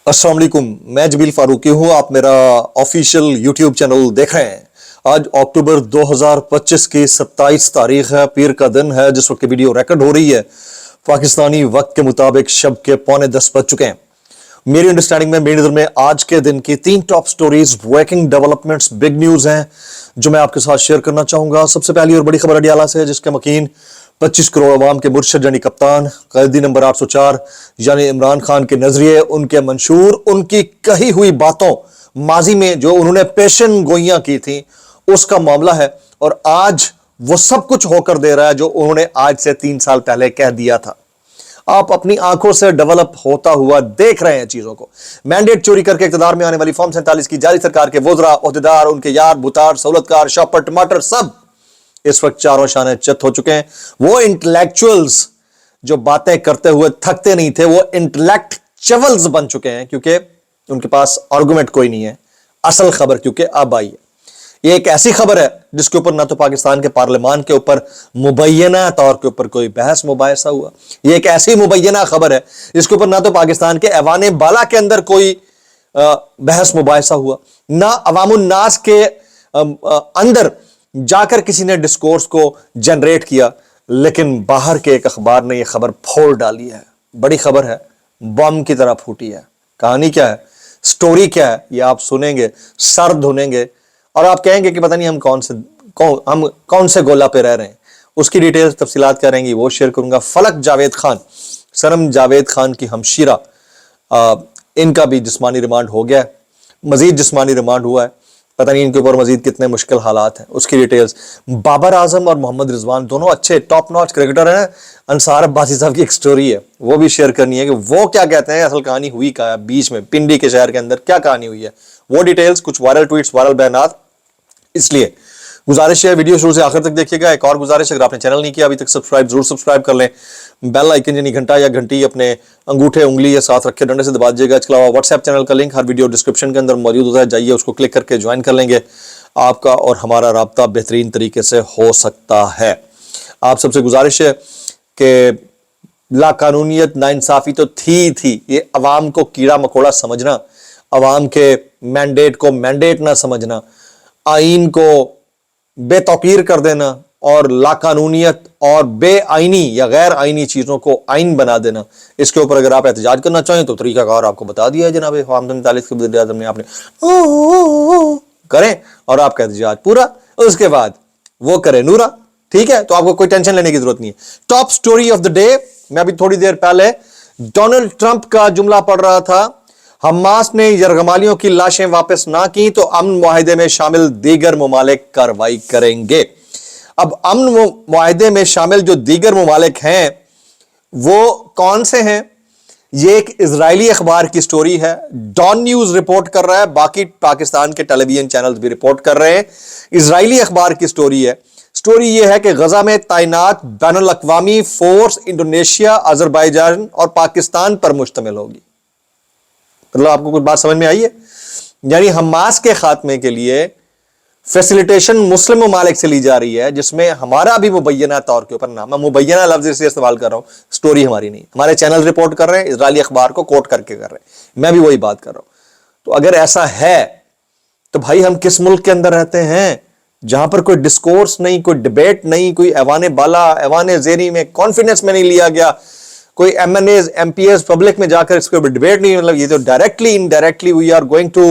अस्सलाम वालेकुम, मैं जबील फारूकी हूँ। आप मेरा ऑफिशियल यूट्यूब चैनल देख रहे हैं। आज अक्टूबर 2025 की 27 तारीख है, पीर का दिन है। जिस वक्त वीडियो रिकॉर्ड हो रही है पाकिस्तानी वक्त के मुताबिक शब के 9:45 बज चुके हैं। मेरी अंडरस्टैंडिंग में, मेरी नजर में आज के दिन की 3 top stories, breaking developments, big news हैं जो मैं आपके साथ शेयर करना चाहूंगा। सबसे पहली और बड़ी खबर अडियाला से है, जिसके मकीन 25 करोड़ अवाम के मुर्शद यानी कप्तान, कैदी नंबर 804 यानी इमरान खान के नजरिए, उनके मंशूर, उनकी कही हुई बातों, माजी में जो उन्होंने पेशन गोइयां की थी, उसका मामला है। और आज वो सब कुछ होकर दे रहा है जो उन्होंने आज से 3 साल पहले कह दिया था। आप अपनी आंखों से डेवलप होता हुआ देख रहे हैं चीजों को। मैंडेट चोरी करके इख्तिदार में आने वाली फॉर्म 47 की जारी सरकार के वज़रा, ओहदेदार, उनके यार, बुतार, सहूलतकार, शॉपर, टमाटर सब इस वक्त चारों शाने चित हो चुके हैं। वो इंटेलेक्चुअल्स जो बातें करते हुए थकते नहीं थे, वो इंटेलेक्चुअल्स बन चुके हैं, क्योंकि उनके पास आर्गुमेंट कोई नहीं है। असल खबर क्योंकि अब आई है। ये एक ऐसी खबर है जिसके ऊपर ना तो पाकिस्तान के पार्लियामान के ऊपर मुबैना तौर के ऊपर कोई बहस मुबाहिसा हुआ। ये एक ऐसी मुबैना खबर है जिसके ऊपर ना तो पाकिस्तान के ऐवान बाला के अंदर कोई बहस मुबाहिसा हुआ, ना अवामुन नास के अंदर जाकर किसी ने डिस्कोर्स को जनरेट किया, लेकिन बाहर के एक अखबार ने यह खबर फोड़ डाली है। बड़ी खबर है, बम की तरह फूटी है। कहानी क्या है, स्टोरी क्या है, ये आप सुनेंगे, सर धुनेंगे और आप कहेंगे कि पता नहीं हम कौन से गोला पे रह रहे हैं। उसकी डिटेल्स, तफसीलात क्या रहेंगी वो शेयर करूंगा। फलक जावेद खान, सनम जावेद खान की हमशीरा, इनका भी जिस्मानी रिमांड हो गया है, मजीद जिस्मानी रिमांड हुआ है। पता नहीं इनके ऊपर मजीद कितने मुश्किल हालात हैं, उसकी डिटेल्स। बाबर आजम और मोहम्मद रिजवान दोनों अच्छे टॉप नॉच क्रिकेटर हैं। अंसार अब्बासी साहब की एक स्टोरी है, वो भी शेयर करनी है कि वो क्या कहते हैं, असल कहानी हुई क्या है, बीच में पिंडी के शहर के अंदर क्या कहानी हुई है, वो डिटेल्स, कुछ वायरल ट्वीट्स, वायरल बयानात। इसलिए गुजारिश है, वीडियो शुरू से आखिर तक देखिएगा। एक और गुजारिश, अगर आपने चैनल नहीं किया अभी तक सब्सक्राइब, जरूर सब्सक्राइब कर लें। बेल आइकन यानी घंटा या घंटी अपने अंगूठे उंगली या साथ रखे डंडे से दबा दीजिएगा। इसके अलावा व्हाट्सएप चैनल का लिंक हर वीडियो डिस्क्रिप्शन के अंदर मौजूद होता है, जाइए उसको क्लिक करके ज्वाइन कर लेंगे। आपका और हमारा राब्ता बेहतरीन तरीके से हो सकता है। आप सबसे गुजारिश है कि लाकानूनियत, नाइंसाफी तो थी। ये अवाम को कीड़ा मकोड़ा समझना, अवाम के मैंडेट को मैंडेट ना समझना, आइन को बेतौकीर कर देना और लाकानूनियत और बेआईनी या गैर आईनी चीजों को आइन बना देना, इसके ऊपर अगर आप एहतजाज करना चाहें तो तरीकाकार आपको बता दिया है जनाब फॉर्म 47 के वज़ीर-ए-आज़म ने। आपने करें और आपका एहतजाज पूरा, उसके बाद वो करे नूरा, ठीक है। तो आपको कोई टेंशन लेने की जरूरत नहीं है। Top story of the day, मैं अभी थोड़ी देर पहले डोनाल्ड ट्रंप का जुमला पढ़ रहा था, हमास ने यरगमालियों की लाशें वापस ना की तो अमन मुआहिदे में शामिल दीगर ममालिक कार्रवाई करेंगे। अब अमन मुआहिदे में शामिल जो दीगर ममालिक हैं वो कौन से हैं, ये एक इजरायली अखबार की स्टोरी है। डॉन न्यूज रिपोर्ट कर रहा है, बाकी पाकिस्तान के टेलीविजन चैनल्स भी रिपोर्ट कर रहे हैं। इजरायली अखबार की स्टोरी है। स्टोरी यह है कि गजा में तैनात बैनुल अक़वामी फोर्स इंडोनेशिया, अजरबैजान और पाकिस्तान पर मुश्तमिल होगी। मतलब आपको कुछ बात समझ में आई है? यानी हमास के खात्मे के लिए फैसिलिटेशन मुस्लिम ममालिक से ली जा रही है, जिसमें हमारा भी मुबैना तौर के ऊपर नाम, मैं मुबैना लफ्ज इसलिए इस्तेमाल कर रहा हूं, स्टोरी हमारी नहीं, हमारे चैनल रिपोर्ट कर रहे हैं, इजरायली अखबार को कोट करके कर रहे हैं, मैं भी वही बात कर रहा हूं। तो अगर ऐसा है तो भाई हम किस मुल्क के अंदर रहते हैं जहां पर कोई डिस्कोर्स नहीं, कोई डिबेट नहीं, कोई ऐवान बाला, ऐवान ज़ेरी में कॉन्फिडेंस में नहीं लिया गया, कोई MNAs MPs पब्लिक में जाकर इसके ऊपर डिबेट नहीं। मतलब ये तो directly indirectly we are going to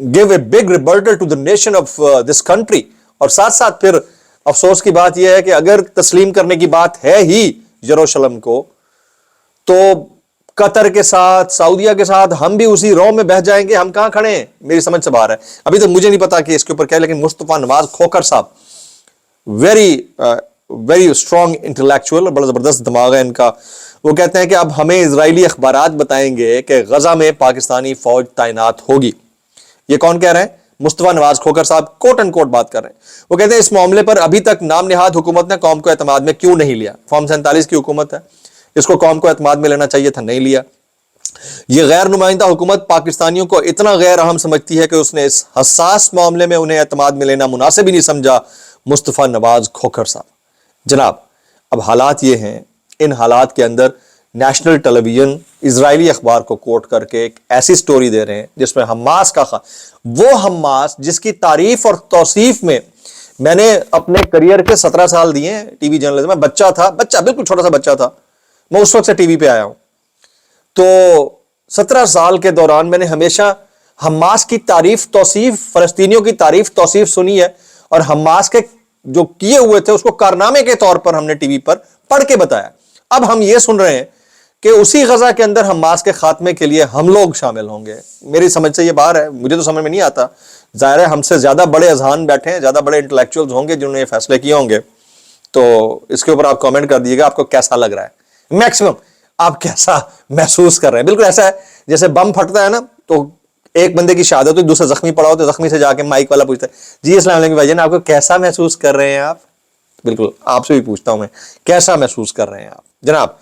give a big rebuttal to the nation of this country. और साथ साथ फिर अफसोस की बात यह है कि अगर तस्लीम करने की बात है ही यरूशलेम को, तो कतर के साथ, सऊदीया के साथ हम भी उसी रौ में बह जाएंगे। हम कहां खड़े हैं, मेरी समझ से बाहर है। अभी तक मुझे नहीं पता कि इसके ऊपर क्या है, लेकिन मुस्तफा नवाज खोखर साहब वेरी स्ट्रॉन्ग इंटेलेक्चुअल, बड़ा जबरदस्त दिमाग है इनका। वो कहते हैं कि अब हमें इजरायली अखबारात बताएंगे कि गजा में पाकिस्तानी फौज तैनात होगी। ये कौन कह रहे हैं? मुस्तफा नवाज खोखर साहब कोट एंड कोट बात कर रहे हैं। वो कहते हैं इस मामले पर अभी तक नाम निहाद हुकूमत ने कौम को एतमाद में क्यों नहीं लिया। फॉर्म 47 की हुकूमत है, इसको कौम को एतमाद में लेना चाहिए था, नहीं लिया। यह गैर नुमाइंदा हुकूमत पाकिस्तानियों को इतना गैर अहम समझती है कि उसने इस हसास मामले में उन्हें एतमाद में लेना मुनासिब ही नहीं समझा। मुस्तफा नवाज खोखर साहब। जनाब अब हालात ये हैं, इन हालात के अंदर नेशनल टेलीविजन इजरायली अखबार को कोट करके एक ऐसी स्टोरी दे रहे हैं जिसमें हमास का वो हमास जिसकी तारीफ और तौसीफ में मैंने अपने करियर के 17 साल दिए हैं टीवी जर्नलिज्म में। बच्चा बिल्कुल छोटा सा बच्चा था, मैं उस वक्त से टीवी पे आया हूं। तो 17 साल के दौरान मैंने हमेशा हमास की तारीफ तौसीफ, फलस्तीनियों की तारीफ तौसीफ सुनी है, और हमास के जो किए हुए थे उसको कारनामे के तौर पर हमने टीवी पर पढ़ के बताया। अब हम ये सुन रहे हैं कि उसी गजा के अंदर हमास के खात्मे के लिए हम लोग शामिल होंगे। मेरी समझ से ये बाहर है, मुझे तो समझ में नहीं आता। जाहिर है हमसे ज्यादा बड़े अजहान बैठे हैं, ज्यादा बड़े इंटेलेक्चुअल्स होंगे जिन्होंने ये फैसले किए होंगे। तो इसके ऊपर आप कमेंट कर दीजिएगा आपको कैसा लग रहा है, मैक्सिमम आप कैसा महसूस कर रहे हैं। बिल्कुल ऐसा है जैसे बम फटता है ना, तो एक बंदे की शहादत हो, दूसरा जख्मी पड़ा हो, तो जख्मी से जाके माइक वाला पूछता है जी अस्सलाम वालेकुम भाईजान, आपको कैसा महसूस कर रहे हैं आप। बिल्कुल आपसे भी पूछता हूं मैं, कैसा महसूस कर रहे हैं आप जनाब।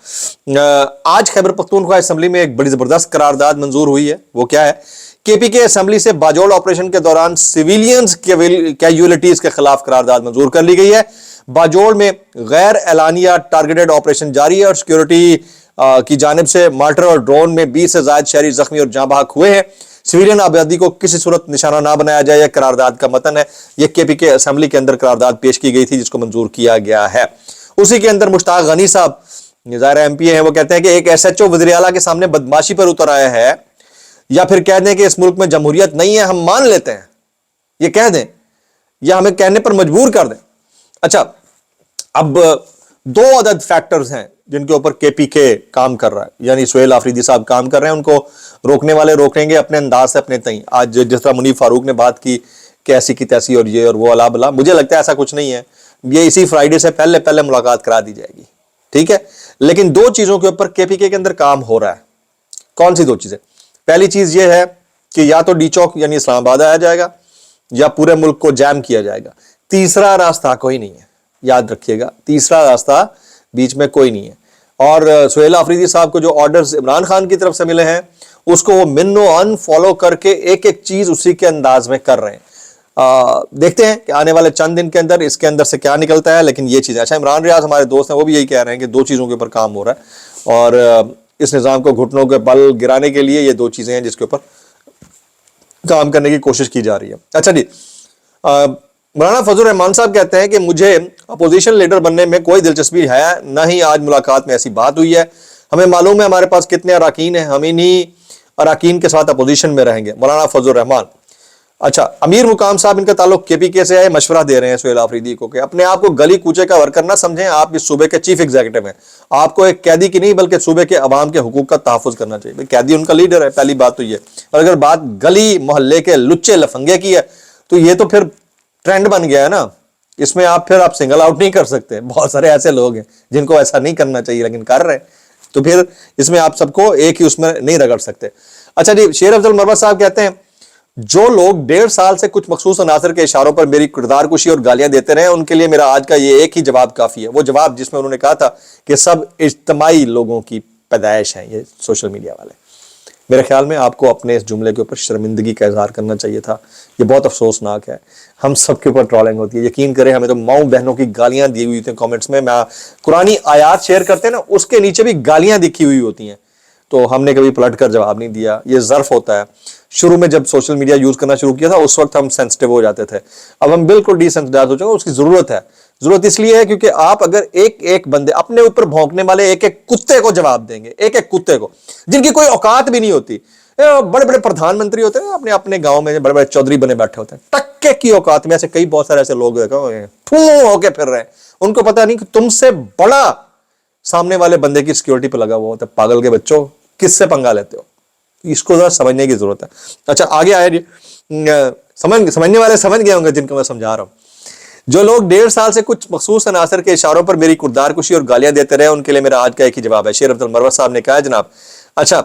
आज खैबर पख्तूनख्वा असेंबली में एक बड़ी जबरदस्त करारदाद मंजूर हुई है। वो क्या है, केपीके असेंबली से बाजोड़ ऑपरेशन के दौरान सिविलियंस कैजुअलिटीज के खिलाफ करारदाद मंजूर कर ली गई है। बाजोड़ में गैर एलानिया टारगेटेड ऑपरेशन जारी है और सिक्योरिटी की जानिब से मार्टर और ड्रोन में 20 से ज्यादा शहरी जख्मी और जाँ बहक हुए हैं। सिविलियन आबादी को किसी सूरत निशाना ना बनाया जाए, यह करारदाद का मतन है। यह केपीके असेंबली के अंदर करारदाद पेश की गई थी जिसको मंजूर किया गया है। उसी के अंदर मुश्ताक गनी साहब ज़ाहिर एमपी हैं, वो कहते हैं कि एक एसएचओ वज़ीर आला के सामने बदमाशी पर उतर आया है, या फिर कह दें कि इस मुल्क में जमहूरियत नहीं है, हम मान लेते हैं, ये कह दें या हमें कहने पर मजबूर कर दें। अच्छा, अब 2 अदद फैक्टर्स हैं जिनके ऊपर केपीके काम कर रहा है, यानी सुहेल आफरीदी साहब काम कर रहे हैं। उनको रोकने वाले रोकेंगे अपने अंदाज से, अपने तई। आज जिस तरह मुनीफ फारूक ने बात की कि ऐसी की तैसी और ये और वो अला बला, मुझे लगता है ऐसा कुछ नहीं है। ये इसी फ्राइडे से पहले मुलाकात करा दी जाएगी, ठीक है। लेकिन 2 चीजों के ऊपर केपीके के अंदर काम हो रहा है। कौन सी 2 चीजें? पहली चीज ये है कि या तो डी चौक यानी इस्लामाबाद आया जाएगा या पूरे मुल्क को जैम किया जाएगा। तीसरा रास्ता कोई नहीं है, याद रखिएगा, तीसरा रास्ता बीच में कोई नहीं है। और सुहेल आफरीदी साहब को जो ऑर्डर्स इमरान खान की तरफ से मिले हैं उसको वो मिन्नो अनफॉलो करके एक एक चीज उसी के अंदाज में कर रहे हैं। देखते हैं कि आने वाले चंद दिन के अंदर इसके अंदर से क्या निकलता है। लेकिन ये चीज़ अच्छा, इमरान रियाज हमारे दोस्त हैं, वो भी यही कह रहे हैं कि 2 चीज़ों के ऊपर काम हो रहा है और इस निज़ाम को घुटनों के बल गिराने के लिए ये 2 चीज़ें हैं जिसके ऊपर काम करने की कोशिश की जा रही है। अच्छा जी, मौलाना फजल रहमान साहब कहते हैं कि मुझे अपोजिशन लीडर बनने में कोई दिलचस्पी है, ना ही आज मुलाकात में ऐसी बात हुई है। हमें मालूम है हमारे पास कितने अराकीन हैं, हम इन्हीं अराकीन के साथ अपोजिशन में रहेंगे। मौलाना फजल रहमान। अच्छा, अमीर मुकाम साहब, इनका ताल्लुक केपीके से है, मशवरा दे रहे हैं सुहेल आफरीदी को कि अपने आप को गली कूचे का वर्कर ना समझें, आप इस सूबे के चीफ एग्जीक्यूटिव हैं। आपको एक कैदी की नहीं बल्कि सूबे के अवाम के हुकूक का तहफ़्फ़ुज़ करना चाहिए। कैदी उनका लीडर है, पहली बात तो ये। और अगर बात गली मोहल्ले के लुच्चे लफंगे की है तो ये तो फिर ट्रेंड बन गया है ना, इसमें आप सिंगल आउट नहीं कर सकते। बहुत सारे ऐसे लोग हैं जिनको ऐसा नहीं करना चाहिए लेकिन कर रहे हैं, तो फिर इसमें आप सबको एक ही उसमें नहीं रगड़ सकते। अच्छा जी, शेर अफजल मरवत साहब कहते हैं जो लोग 1.5 साल से कुछ मखसूस अनासर के इशारों पर मेरी किरदार कुशी और गालियां देते रहे, उनके लिए मेरा आज का ये एक ही जवाब काफी है। वो जवाब जिसमें उन्होंने कहा था कि सब इज्तिमाई लोगों की पैदाइश हैं ये सोशल मीडिया वाले। मेरे ख्याल में आपको अपने इस जुमले के ऊपर शर्मिंदगी का इजहार करना चाहिए था। ये बहुत अफसोसनाक है, हम सब के ऊपर ट्रोलिंग होती है। यकीन करें, हमें तो माऊ बहनों की गालियां दी हुई थी कमेंट्स में। मैं कुरानी आयात शेयर करते हैं ना, उसके नीचे भी गालियां दिखी हुई होती हैं, तो हमने कभी पलट कर जवाब नहीं दिया। ये ज़र्फ होता है। शुरू में जब सोशल मीडिया यूज़ करना शुरू किया था उस वक्त हम सेंसिटिव हो जाते थे, अब हम बिल्कुल डिसेंसिटाइज हो चुके हैं। उसकी ज़रूरत है। ज़रूरत इसलिए है क्योंकि आप अगर एक एक बंदे, अपने ऊपर भौंकने वाले एक एक कुत्ते को जवाब देंगे, एक एक कुत्ते को जिनकी कोई औकात भी नहीं होती, बड़े बड़े प्रधानमंत्री होते हैं अपने अपने गाँव में, बड़े बड़े चौधरी बने बैठे होते हैं, टक्के की औकात में ऐसे कई बहुत सारे ऐसे लोग फू होके फिर रहे हैं। उनको पता नहीं कि तुमसे बड़ा सामने वाले बंदे की सिक्योरिटी पर लगा हुआ होता है। पागल के बच्चों, किससे पंगा लेते हो? इसको जरा समझने की जरूरत है। अच्छा, आगे आया जी, समझने वाले समझ गए होंगे जिनको मैं समझा रहा हूं। जो लोग 1.5 साल से कुछ मखसूस अनासर के इशारों पर मेरी किरदार कुशी और गालियां देते रहे, उनके लिए मेरा आज का एक ही जवाब है। शेर अब्दुल मरवत साहब ने कहा जनाब। अच्छा,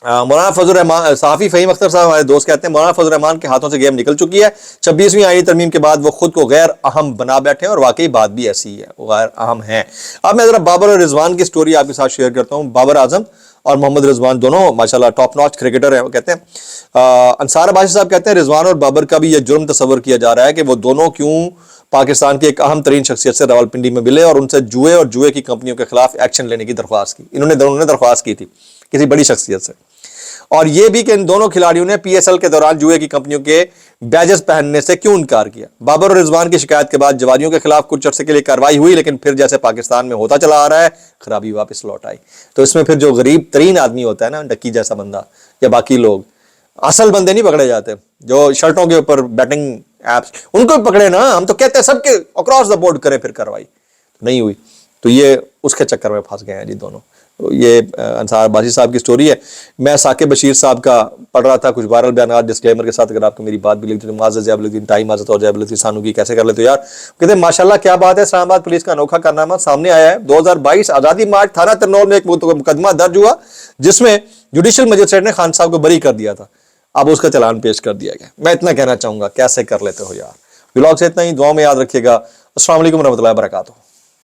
मौलाना फजल रहमान, सहाफी फ़हीम अख्तर साहब हमारे दोस्त कहते हैं मौलाना फजल रहमान के हाथों से गेम निकल चुकी है। 26वीं आईनी तरमीम के बाद वो खुद को गैर अहम बना बैठे हैं और वाकई बात भी ऐसी ही है, वो गैर अहम है। अब मैं जरा बाबर और रिजवान की स्टोरी आपके साथ शेयर करता हूँ। बाबर आजम اور محمد رضوان دونوں ماشاءاللہ ٹاپ ناچ کرکٹر ہیں. وہ کہتے ہیں انصار عباسی صاحب کہتے ہیں رضوان اور بابر کا بھی یہ جرم تصور کیا جا رہا ہے کہ وہ دونوں کیوں پاکستان کی ایک اہم ترین شخصیت سے راولپنڈی میں ملے اور ان سے جوئے اور جوئے کی کمپنیوں کے خلاف ایکشن لینے کی درخواست کی. دونوں نے درخواست کی تھی کسی بڑی شخصیت سے. اور یہ بھی کہ ان دونوں کھلاڑیوں نے پی ایس ایل کے دوران جوئے کی کمپنیوں کے بیجز پہننے سے کیوں انکار کیا. بابر اور رضوان کی شکایت کے بعد جوادیوں کے خلاف کچھ عرصے کے لیے کارروائی ہوئی، لیکن پھر جیسے پاکستان میں ہوتا چلا آ رہا ہے خرابی واپس لوٹ آئی. تو اس میں پھر جو غریب ترین آدمی ہوتا ہے نا، ڈکی جیسا بندہ یا باقی لوگ، اصل بندے نہیں پکڑے جاتے جو شرٹوں کے اوپر بیٹنگ ایپس، ان کو بھی پکڑے نا. ہم تو کہتے ہیں سب کے اکراس دا بورڈ کریں پھر کارروائی، نہیں ہوئی. تو یہ اس کے چکر میں پھنس گئے ہیں جی دونوں. یہ انصار عباسی صاحب کی سٹوری ہے. میں ثاقب بشیر صاحب کا پڑھ رہا تھا کچھ وائرل بیانات ڈسکلیمر کے ساتھ. اگر آپ کو میری بات بھی لکھتی تو معزز ضیاء الدین ٹائی معزز اور ضیاء الدین سانو کی کیسے کر لیتے ہو یار. کہتے ہیں ماشاءاللہ کیا بات ہے، اسلام آباد پولیس کا انوکھا کارنامہ سامنے آیا ہے. 2022 آزادی مارچ تھانہ ترنول میں ایک مقدمہ درج ہوا جس میں جوڈیشل مجسٹریٹ نے خان صاحب کو بری کر دیا تھا. اب اس کا چلان پیش کر دیا گیا. میں اتنا کہنا چاہوں گا کیسے کر لیتے ہو یار. بلاگ سے اتنا ہی، دعاؤں میں یاد رکھیے گا. السلام علیکم ورحمۃ اللہ وبرکاتہ.